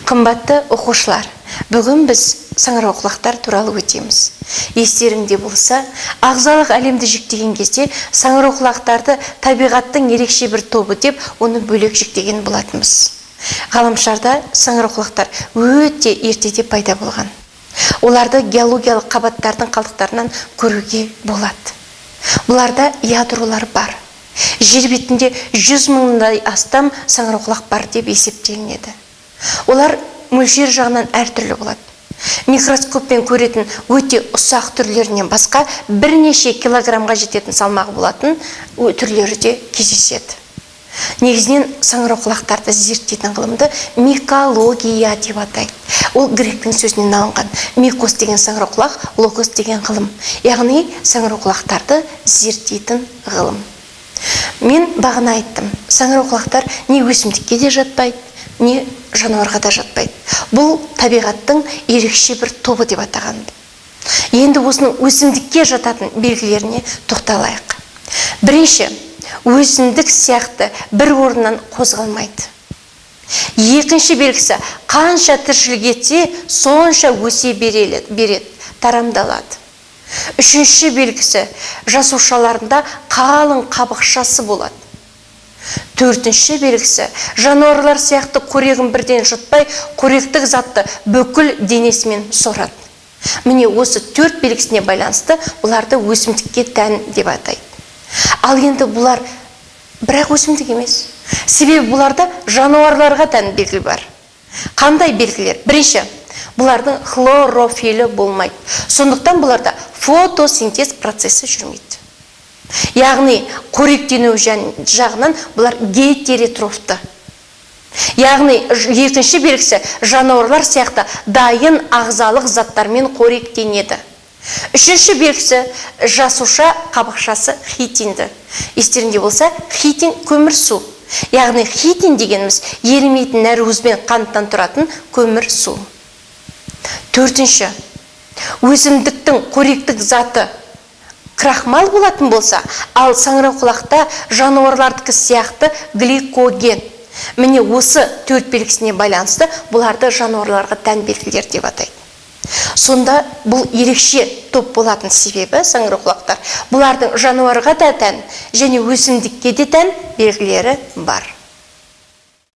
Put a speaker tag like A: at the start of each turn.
A: Қымбатты оқушылар, бүгін біз саңырауқұлақтар туралы өтеміз. Естеріңде болса, ағзалық әлемді жіктеген кезде саңырауқұлақтарды табиғаттың ерекше бір тобы деп, оны бөлек жіктеген болатынбыз. Ғаламшарда саңырауқұлақтар өте ертеде пайда болған. Оларды геологиялық қабаттардың қалдықтарынан көруге болады. Бұларда ядролар бар. Жер бетінде 100 мыңдай астам саңырауқұлақ бар деп есептелінеді. Олар мөлшер жағынан әртүрлі болады. Микроскоппен көретін өте ұсақ түрлерінен басқа бірнеше килограммға жететін салмағы болатын түрлері де кездеседі. Негізінен саңырауқұлақтарды зерттейтін ғылымды микология деп атайды. Ол гректің сөзінен алынған. Микос деген саңырауқұлақ, логос деген ғылым. Яғни саңырауқұлақтарды зерттейтін ғылым. Мен бағана айттым, саңырауқұлақтар не өсімдікке де жатпайды, не жануарға да жатпайды. Бұл табиғаттың ерекше бір тобы деп атаған. Енді осының өсімдікке жататын белгілеріне тоқталайық. Бірінші, өсімдік сияқты бір орнынан қозғалмайды. Екінші белгісі, қанша тіршілік етсе, сонша өсе береді, тарамдалады. Үшінші белгісі, жасушаларында қалың қабықшасы болады. Төртінші белгісі, жануарлар сияқты қорегін бірден жұтпай, қоректік затты бүкіл денесімен сорады. Міне осы төрт белгісіне байланысты бұларды өсімдікке тән деп атайды. Ал енді бұлар бірақ өсімдік емес. Себебі бұларда жануарларға тән белгі бар. Қандай белгілер? Бірінші, бұлардың хлорофилі болмайды. Сондықтан бұларда фотосинтез процесі жүрмейді. Яғни қоректену жағынан бұлар гетеротрофты. Яғни екінші белгісі жануарлар сияқты дайын ағзалық заттармен қоректенеді. Үшінші белгісі жасуша қабықшасы хитинді. Естеріңде болса, хитин көмір су. Яғни хитин дегеніміз ерімейтін нәруызбен қанттан тұратын көмір су. Төртінші, өсімдіктің қоректік заты крахмал болатын болса, ал саңырауқұлақта жануарлардікі сияқты гликоген. Міне осы төрт белгісіне байланысты бұларды жануарларға тән белгілер деп атайды. Сонда бұл ерекше топ болатын себебі саңырауқұлақтар. Бұлардың жануарға да тән және өсімдікке де тән белгілері бар.